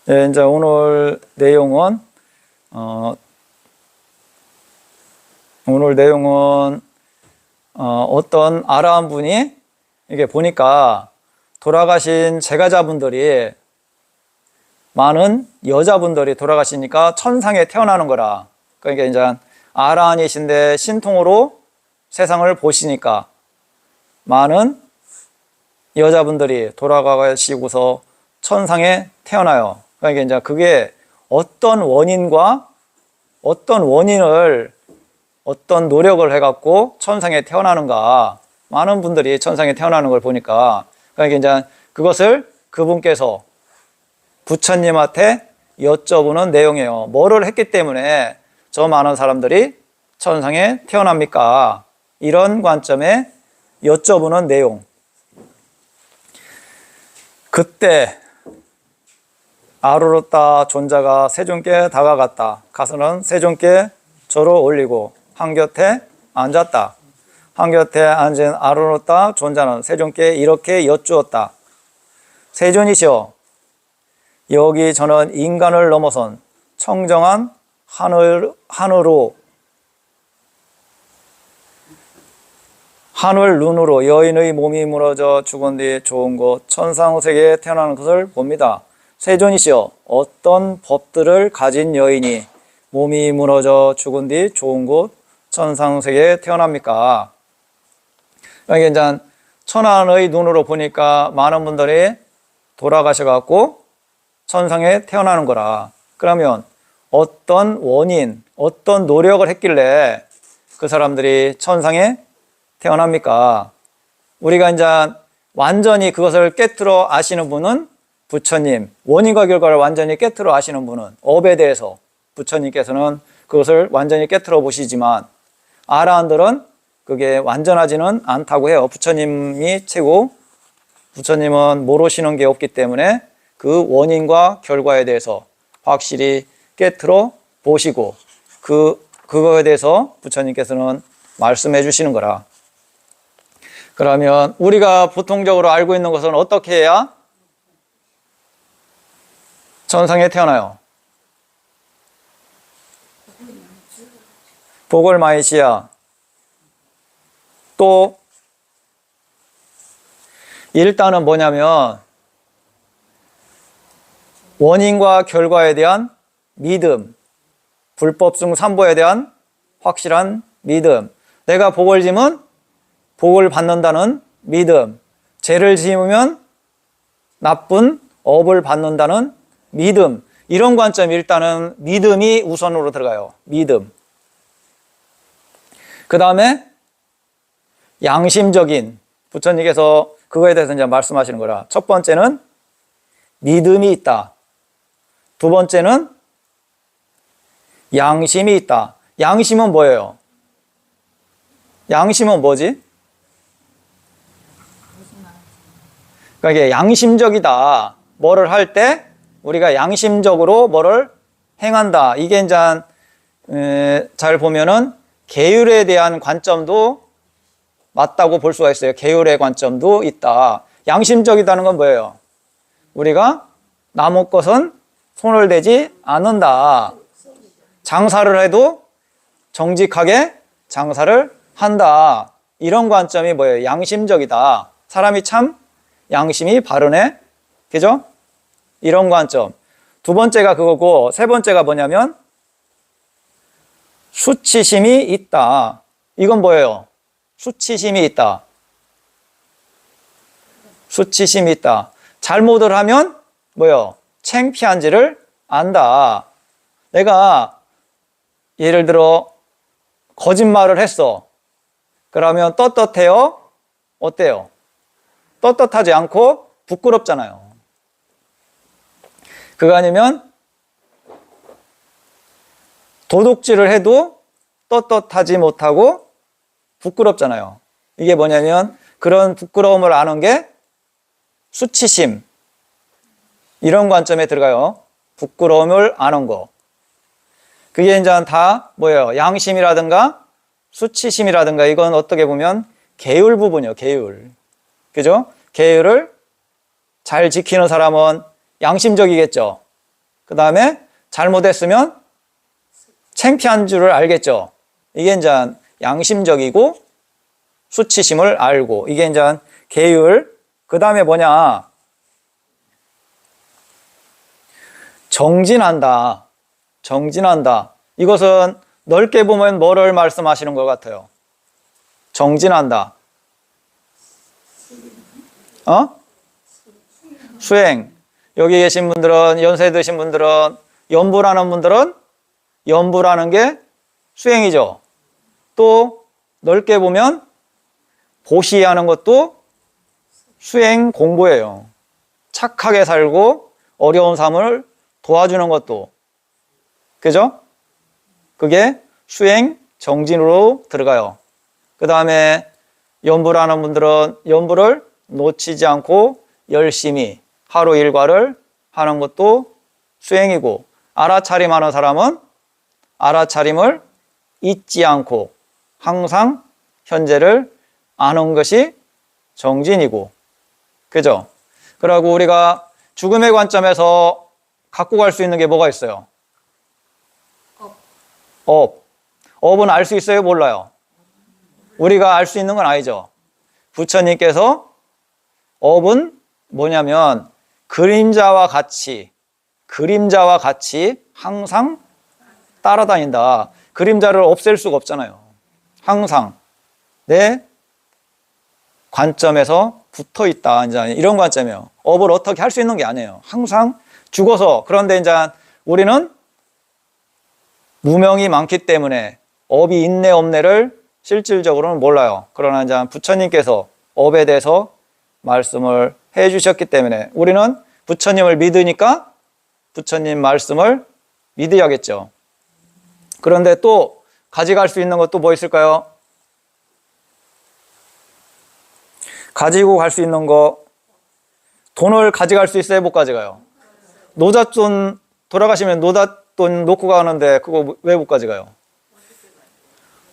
네, 이제 오늘 내용은 어떤 아라한 분이 이게 보니까 돌아가신 제가자분들이 많은 여자분들이 돌아가시니까 천상에 태어나는 거라. 그러니까 이제 아라한이신데 신통으로 세상을 보시니까 많은 여자분들이 돌아가시고서 천상에 태어나요. 그러니까 이제 그게 어떤 원인을 어떤 노력을 해갖고 천상에 태어나는가. 많은 분들이 천상에 태어나는 걸 보니까 그러니까 이제 그것을 그분께서 부처님한테 여쭤보는 내용이에요. 뭐를 했기 때문에 저 많은 사람들이 천상에 태어납니까? 이런 관점에 여쭤보는 내용. 그때 아르로타 존자가 세존께 다가갔다. 가서는 세존께 절을 올리고 한곁에 앉았다. 한곁에 앉은 아르로타 존자는 세존께 이렇게 여쭈었다. 세존이시여, 여기 저는 인간을 넘어선 청정한 하늘 눈으로 여인의 몸이 무너져 죽은 뒤 좋은 곳 천상세계에 태어나는 것을 봅니다. 세존이시여, 어떤 법들을 가진 여인이 몸이 무너져 죽은 뒤 좋은 곳 천상세계에 태어납니까? 그러니까 이제 천안의 눈으로 보니까 많은 분들이 돌아가셔갖고 천상에 태어나는 거라. 그러면 어떤 원인, 어떤 노력을 했길래 그 사람들이 천상에 태어납니까? 우리가 이제 완전히 그것을 깨트려 아시는 분은 부처님, 원인과 결과를 완전히 깨트려 아시는 분은 업에 대해서 부처님께서는 그것을 완전히 깨트려 보시지만 아라한들은 그게 완전하지는 않다고 해요. 부처님이 최고, 부처님은 모르시는 게 없기 때문에 그 원인과 결과에 대해서 확실히 깨트려 보시고 그거에 대해서 부처님께서는 말씀해 주시는 거라. 그러면 우리가 보통적으로 알고 있는 것은 어떻게 해야 천상에 태어나요? 복을 많이 지어야. 또 일단은 뭐냐면 원인과 결과에 대한 믿음, 불법승 삼보에 대한 확실한 믿음, 내가 복을 지면 복을 받는다는 믿음, 죄를 지으면 나쁜 업을 받는다는 믿음, 이런 관점이 일단은 믿음이 우선으로 들어가요. 믿음. 그 다음에 양심적인, 부처님께서 그거에 대해서 이제 말씀하시는 거라. 첫 번째는 믿음이 있다. 두 번째는 양심이 있다. 양심은 뭐예요? 양심은 뭐지? 그러니까 이게 양심적이다. 뭐를 할 때 우리가 양심적으로 뭐를 행한다. 이게 이제 잘 보면은 계율에 대한 관점도 맞다고 볼 수가 있어요. 계율의 관점도 있다. 양심적이다는 건 뭐예요? 우리가 남의 것은 손을 대지 않는다. 장사를 해도 정직하게 장사를 한다. 이런 관점이 뭐예요? 양심적이다. 사람이 참 양심이 바르네. 그죠? 이런 관점. 두 번째가 그거고, 세 번째가 뭐냐면 수치심이 있다. 이건 뭐예요? 수치심이 있다. 수치심이 있다. 잘못을 하면 뭐예요? 창피한지를 안다. 내가 예를 들어 거짓말을 했어. 그러면 떳떳해요? 어때요? 떳떳하지 않고 부끄럽잖아요. 그거 아니면 도둑질을 해도 떳떳하지 못하고 부끄럽잖아요. 이게 뭐냐면 그런 부끄러움을 아는 게 수치심, 이런 관점에 들어가요. 부끄러움을 아는 거. 그게 이제 다 뭐예요? 양심이라든가 수치심이라든가, 이건 어떻게 보면 계율 부분이에요. 계율. 그죠? 계율을 잘 지키는 사람은 양심적이겠죠. 그 다음에 잘못했으면 창피한 줄을 알겠죠. 이게 이제 양심적이고 수치심을 알고, 이게 이제 계율. 그 다음에 뭐냐? 정진한다. 정진한다. 이것은 넓게 보면 뭐를 말씀하시는 것 같아요? 정진한다. 수행. 여기 계신 분들은, 연세 드신 분들은, 연부라는 분들은 연부라는 게 수행이죠. 또 넓게 보면 보시하는 것도 수행 공부예요. 착하게 살고 어려운 삶을 도와주는 것도, 그죠? 그게 수행 정진으로 들어가요. 그 다음에 연부라는 분들은 연부를 놓치지 않고 열심히 하루 일과를 하는 것도 수행이고, 알아차림하는 사람은 알아차림을 잊지 않고 항상 현재를 아는 것이 정진이고, 그죠? 그리고 우리가 죽음의 관점에서 갖고 갈 수 있는 게 뭐가 있어요? 업. 업은 알 수 있어요? 몰라요? 우리가 알 수 있는 건 아니죠. 부처님께서 업은 뭐냐면 그림자와 같이 항상 따라다닌다. 그림자를 없앨 수가 없잖아요. 항상 내 관점에서 붙어 있다. 이제 이런 관점이에요. 업을 어떻게 할 수 있는 게 아니에요. 항상 죽어서. 그런데 이제 우리는 무명이 많기 때문에 업이 있네 없네를 실질적으로는 몰라요. 그러나 이제 부처님께서 업에 대해서 말씀을 해 주셨기 때문에 우리는 부처님을 믿으니까 부처님 말씀을 믿어야겠죠. 그런데 또 가져갈 수 있는 것도 뭐 있을까요? 가지고 갈 수 있는 거, 돈을 가져갈 수 있어요? 못 가져가요? 노잣돈, 돌아가시면 노잣돈 놓고 가는데 그거 왜 못 가져가요?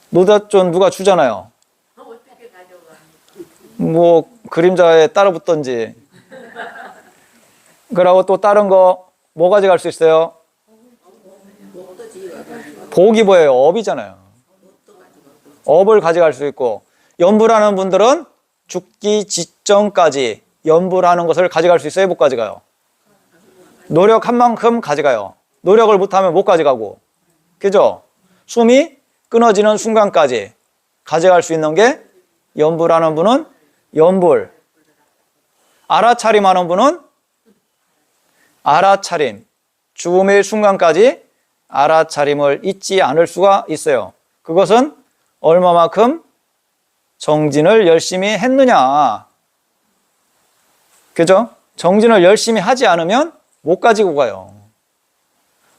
노잣돈 누가 주잖아요. 뭐 그림자에 따라 붙던지. 그러고 또 다른 거 뭐 가져갈 수 있어요? 복이 뭐예요? 업이잖아요. 업을 가져갈 수 있고, 연부라는 분들은 죽기 직전까지 연부라는 것을 가져갈 수 있어요? 못 가져가요? 노력한 만큼 가져가요. 노력을 못하면 못 가져가고, 그죠? 숨이 끊어지는 순간까지 가져갈 수 있는 게 연부라는 분은 연불, 알아차림하는 분은 알아차림, 죽음의 순간까지 알아차림을 잊지 않을 수가 있어요. 그것은 얼마만큼 정진을 열심히 했느냐, 그죠? 정진을 열심히 하지 않으면 못 가지고 가요.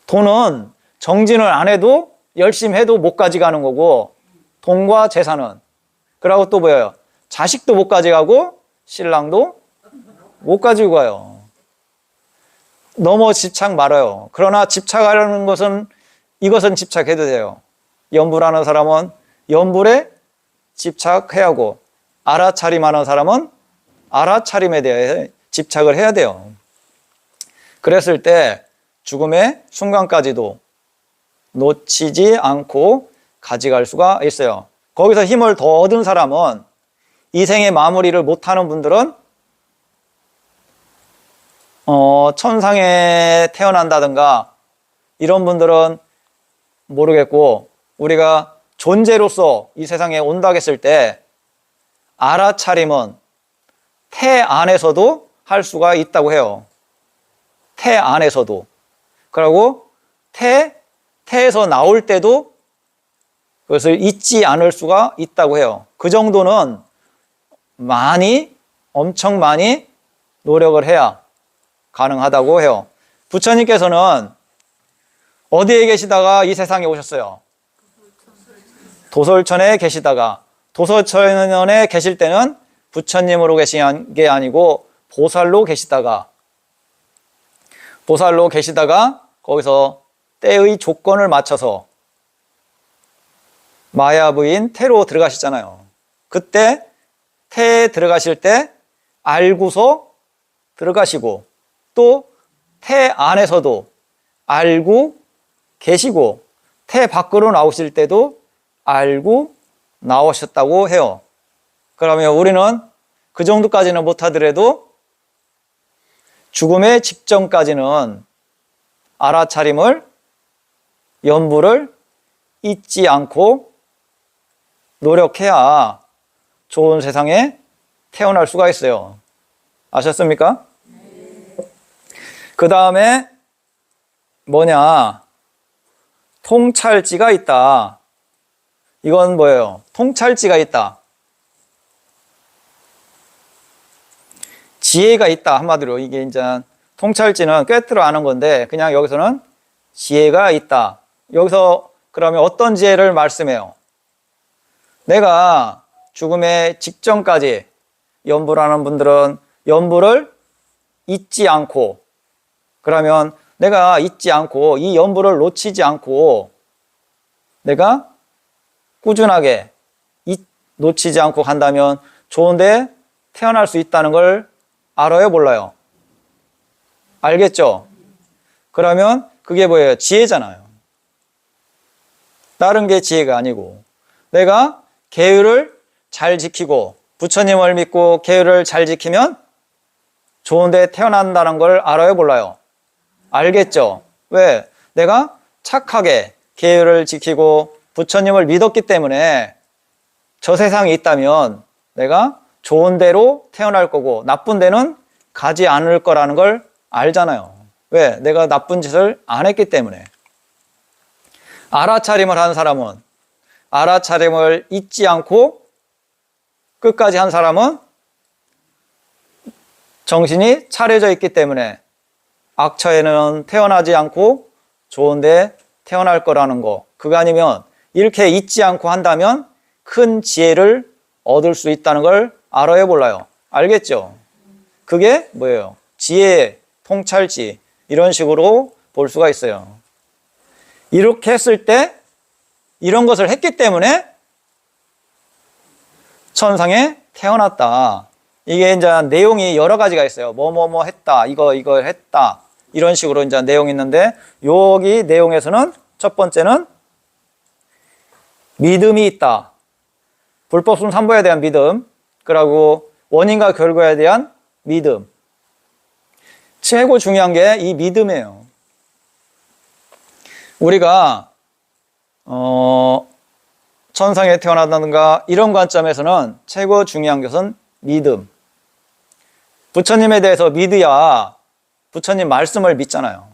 돈은 정진을 안 해도 열심히 해도 못 가져가는 거고, 돈과 재산은, 그리고 또 뭐예요? 자식도 못 가져가고 신랑도 못 가지고 가요. 너무 집착 말아요. 그러나 집착하려는 것은, 이것은 집착해도 돼요. 연불하는 사람은 연불에 집착해야 하고, 알아차림하는 사람은 알아차림에 대해 집착을 해야 돼요. 그랬을 때 죽음의 순간까지도 놓치지 않고 가져갈 수가 있어요. 거기서 힘을 더 얻은 사람은, 이 생의 마무리를 못하는 분들은 천상에 태어난다든가 이런 분들은 모르겠고, 우리가 존재로서 이 세상에 온다 했을 때 알아차림은 태 안에서도 할 수가 있다고 해요. 태 안에서도. 그리고 태에서 나올 때도 그것을 잊지 않을 수가 있다고 해요. 그 정도는 엄청 많이 노력을 해야 가능하다고 해요. 부처님께서는 어디에 계시다가 이 세상에 오셨어요? 도솔천에 계시다가, 도솔천에 계실 때는 부처님으로 계신 게 아니고 보살로 계시다가 거기서 때의 조건을 맞춰서 마야부인 태로 들어가시잖아요. 그때 태에 들어가실 때 알고서 들어가시고, 또 태 안에서도 알고 계시고 태 밖으로 나오실 때도 알고 나오셨다고 해요. 그러면 우리는 그 정도까지는 못하더라도 죽음의 직전까지는 알아차림을, 연부를 잊지 않고 노력해야 좋은 세상에 태어날 수가 있어요. 아셨습니까? 그 다음에 뭐냐? 통찰지가 있다. 이건 뭐예요? 통찰지가 있다. 지혜가 있다. 한마디로 이게 이제 통찰지는 꿰뚫어 아는 건데 그냥 여기서는 지혜가 있다. 여기서 그러면 어떤 지혜를 말씀해요? 내가 죽음의 직전까지 연부라는 분들은 연부를 잊지 않고 그러면 내가 잊지 않고 이 연부를 놓치지 않고 내가 꾸준하게 놓치지 않고 간다면 좋은데 태어날 수 있다는 걸 알아요, 몰라요? 알겠죠? 그러면 그게 뭐예요? 지혜잖아요. 다른 게 지혜가 아니고 내가 계율을 잘 지키고 부처님을 믿고 계율을 잘 지키면 좋은데 태어난다는 걸 알아요, 몰라요? 알겠죠? 왜? 내가 착하게 계율을 지키고 부처님을 믿었기 때문에 저 세상에 있다면 내가 좋은 데로 태어날 거고 나쁜 데는 가지 않을 거라는 걸 알잖아요. 왜? 내가 나쁜 짓을 안 했기 때문에. 알아차림을 한 사람은 알아차림을 잊지 않고 끝까지 한 사람은 정신이 차려져 있기 때문에 악처에는 태어나지 않고 좋은데 태어날 거라는 거. 그거 아니면 이렇게 잊지 않고 한다면 큰 지혜를 얻을 수 있다는 걸 알아요, 몰라요? 알겠죠? 그게 뭐예요? 지혜, 통찰지 이런 식으로 볼 수가 있어요. 이렇게 했을 때 이런 것을 했기 때문에 천상에 태어났다. 이게 이제 내용이 여러 가지가 있어요. 뭐뭐뭐 했다, 이거 했다 이런 식으로 이제 내용이 있는데 여기 내용에서는 첫 번째는 믿음이 있다. 불법순 삼보에 대한 믿음, 그리고 원인과 결과에 대한 믿음. 최고 중요한 게 이 믿음이에요. 우리가 천상에 태어난다든가 이런 관점에서는 최고 중요한 것은 믿음. 부처님에 대해서 믿어야 부처님 말씀을 믿잖아요.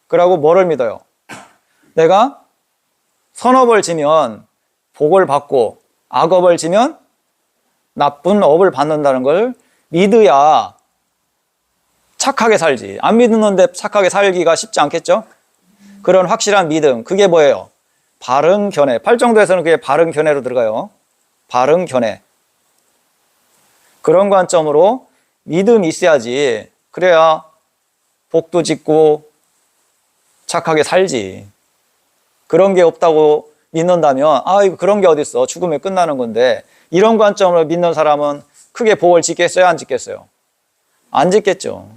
그러고 뭐를 믿어요? 내가 선업을 지면 복을 받고 악업을 지면 나쁜 업을 받는다는 걸 믿어야 착하게 살지. 안 믿는데 착하게 살기가 쉽지 않겠죠? 그런 확실한 믿음, 그게 뭐예요? 바른 견해. 팔정도에서는 그게 바른 견해로 들어가요. 바른 견해. 그런 관점으로 믿음이 있어야지. 그래야 복도 짓고 착하게 살지. 그런 게 없다고 믿는다면 이거 그런 게 어딨어. 죽으면 끝나는 건데 이런 관점으로 믿는 사람은 크게 복을 짓겠어요? 안 짓겠어요? 안 짓겠죠.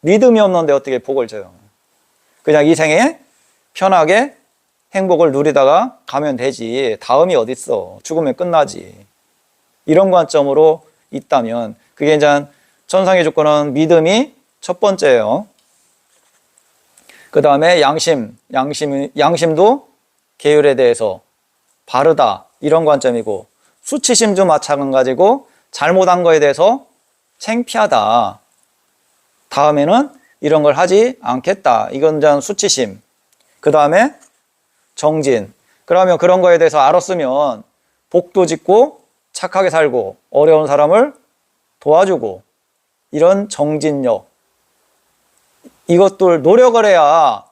믿음이 없는데 어떻게 복을 져요? 그냥 이 생에 편하게 행복을 누리다가 가면 되지. 다음이 어딨어. 죽으면 끝나지. 이런 관점으로 있다면 그게 이제 천상의 조건은 믿음이 첫 번째예요. 그 다음에 양심도 계율에 대해서 바르다 이런 관점이고 수치심도 마찬가지고 잘못한 거에 대해서 창피하다. 다음에는 이런 걸 하지 않겠다. 이건 이제 수치심. 그 다음에 정진. 그러면 그런 거에 대해서 알았으면 복도 짓고 착하게 살고 어려운 사람을 도와주고 이런 정진력. 이것들 노력을 해야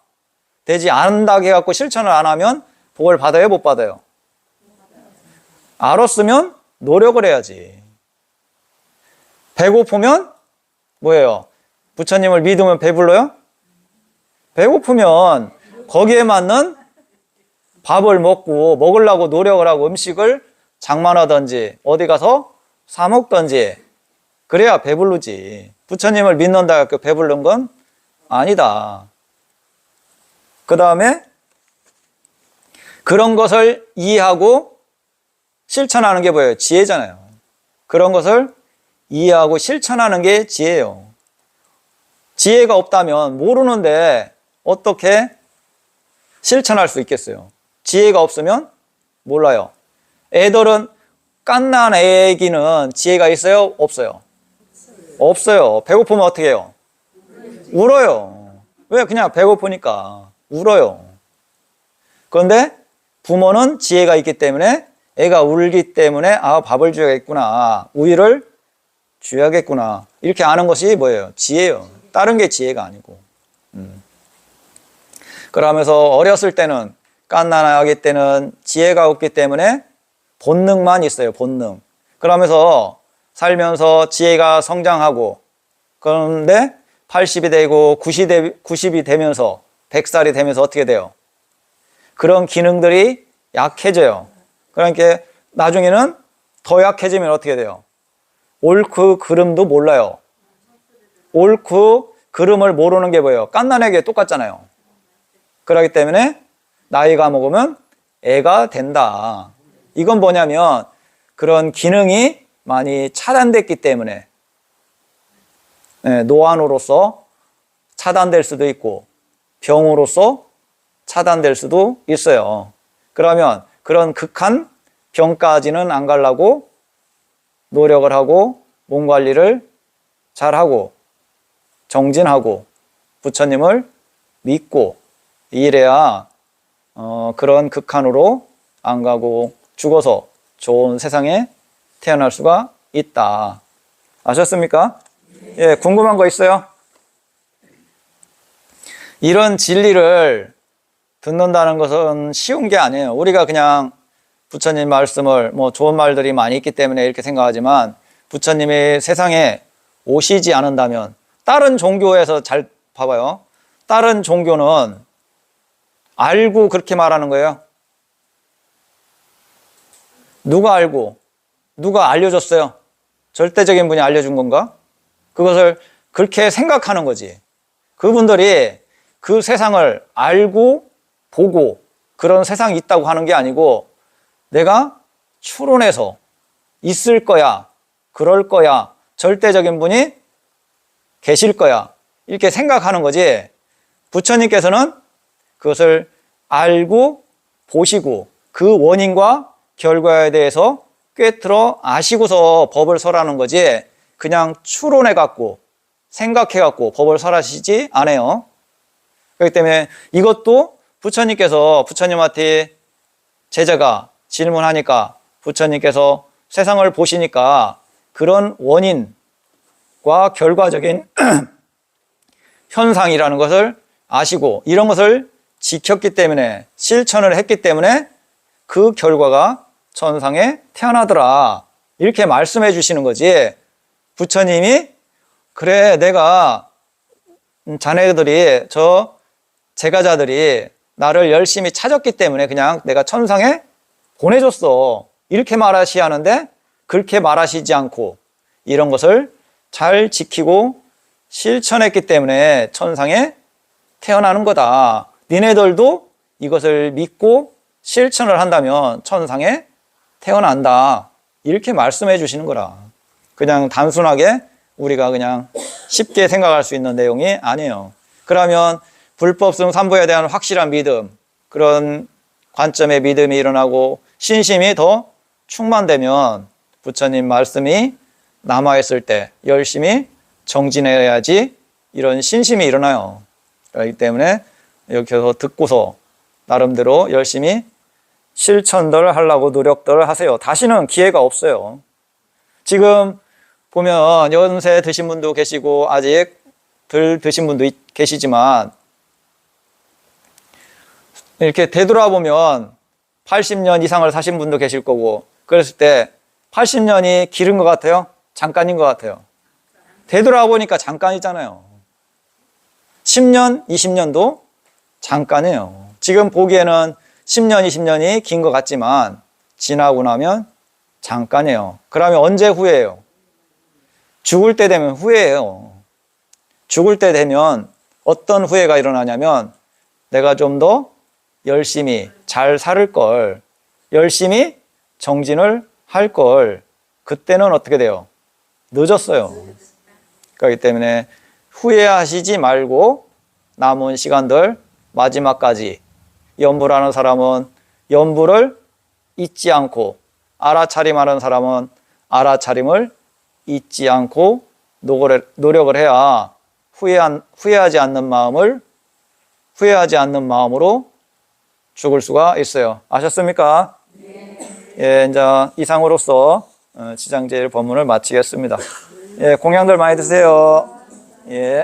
되지 않는다고 해갖고 실천을 안 하면 복을 받아요, 못 받아요? 알았으면 노력을 해야지. 배고프면 뭐예요? 부처님을 믿으면 배불러요? 배고프면 거기에 맞는 밥을 먹으려고 노력을 하고 음식을 장만하든지 어디 가서 사 먹든지 그래야 배부르지. 부처님을 믿는다 해서 배부른 건 아니다. 그 다음에 그런 것을 이해하고 실천하는 게 뭐예요? 지혜잖아요. 그런 것을 이해하고 실천하는 게 지혜예요. 지혜가 없다면 모르는데 어떻게 실천할 수 있겠어요? 지혜가 없으면 몰라요. 애들은 갓난 애기는 지혜가 있어요? 없어요? 없어요. 배고프면 어떻게 해요? 울어요. 왜? 그냥 배고프니까 울어요. 그런데 부모는 지혜가 있기 때문에 애가 울기 때문에 밥을 줘야겠구나, 우유를 줘야겠구나, 이렇게 아는 것이 뭐예요? 지혜예요. 다른 게 지혜가 아니고. 그러면서 어렸을 때는, 갓난 아기 때는 지혜가 없기 때문에 본능만 있어요. 본능. 그러면서 살면서 지혜가 성장하고, 그런데 80이 되고 90이 되면서 100살이 되면서 어떻게 돼요? 그런 기능들이 약해져요. 그러니까 나중에는 더 약해지면 어떻게 돼요? 옳고 그름도 몰라요. 옳고 그름을 모르는 게 뭐예요? 갓난에게 똑같잖아요. 그렇기 때문에 나이가 먹으면 애가 된다. 이건 뭐냐면 그런 기능이 많이 차단됐기 때문에, 노안으로서 차단될 수도 있고 병으로서 차단될 수도 있어요. 그러면 그런 극한 병까지는 안 가려고 노력을 하고 몸 관리를 잘하고 정진하고 부처님을 믿고 이래야 그런 극한으로 안 가고 죽어서 좋은 세상에 태어날 수가 있다. 아셨습니까? 예, 궁금한 거 있어요? 이런 진리를 듣는다는 것은 쉬운 게 아니에요. 우리가 그냥 부처님 말씀을, 좋은 말들이 많이 있기 때문에 이렇게 생각하지만, 부처님이 세상에 오시지 않는다면, 다른 종교에서 잘 봐봐요. 다른 종교는 알고 그렇게 말하는 거예요. 누가 알고, 누가 알려줬어요? 절대적인 분이 알려준 건가? 그것을 그렇게 생각하는 거지. 그분들이 그 세상을 알고 보고 그런 세상이 있다고 하는 게 아니고, 내가 추론해서 있을 거야, 그럴 거야, 절대적인 분이 계실 거야, 이렇게 생각하는 거지. 부처님께서는 그것을 알고 보시고 그 원인과 결과에 대해서 꿰뚫어 아시고서 법을 설하는 거지, 그냥 추론해 갖고 생각해 갖고 법을 설하시지 않아요. 그렇기 때문에 이것도 부처님한테 제자가 질문하니까 부처님께서 세상을 보시니까 그런 원인과 결과적인 현상이라는 것을 아시고 이런 것을 지켰기 때문에, 실천을 했기 때문에 그 결과가 천상에 태어나더라, 이렇게 말씀해 주시는 거지. 부처님이 그래, 내가 자네들이, 저 제가자들이 나를 열심히 찾았기 때문에 그냥 내가 천상에 보내줬어, 이렇게 말하시 하는데, 그렇게 말하시지 않고 이런 것을 잘 지키고 실천했기 때문에 천상에 태어나는 거다. 니네들도 이것을 믿고 실천을 한다면 천상에 태어난다, 이렇게 말씀해 주시는 거라. 그냥 단순하게 우리가 그냥 쉽게 생각할 수 있는 내용이 아니에요. 그러면 불법성 삼보에 대한 확실한 믿음, 그런 관점의 믿음이 일어나고 신심이 더 충만되면 부처님 말씀이 남아있을 때 열심히 정진해야지 이런 신심이 일어나요. 그렇기 때문에 여기서 듣고서 나름대로 열심히 실천들 하려고 노력들 하세요. 다시는 기회가 없어요. 지금 보면 연세 드신 분도 계시고 아직 덜 드신 분도 계시지만, 이렇게 되돌아보면 80년 이상을 사신 분도 계실 거고, 그랬을 때 80년이 길은 것 같아요? 잠깐인 것 같아요? 되돌아보니까 잠깐이잖아요. 10년, 20년도 잠깐이에요. 지금 보기에는 10년, 20년이 긴 것 같지만 지나고 나면 잠깐이에요. 그러면 언제 후회해요? 죽을 때 되면 후회해요. 죽을 때 되면 어떤 후회가 일어나냐면, 내가 좀 더 열심히 잘 살 걸, 열심히 정진을 할 걸. 그때는 어떻게 돼요? 늦었어요. 그렇기 때문에 후회하시지 말고 남은 시간들 마지막까지 연부라는 사람은 연부를 잊지 않고, 알아차림하는 사람은 알아차림을 잊지 않고 노력을 해야 후회하지 않는 마음으로 죽을 수가 있어요. 아셨습니까? 예, 이제 이상으로서 지장제일 법문을 마치겠습니다. 예, 공양들 많이 드세요. 예.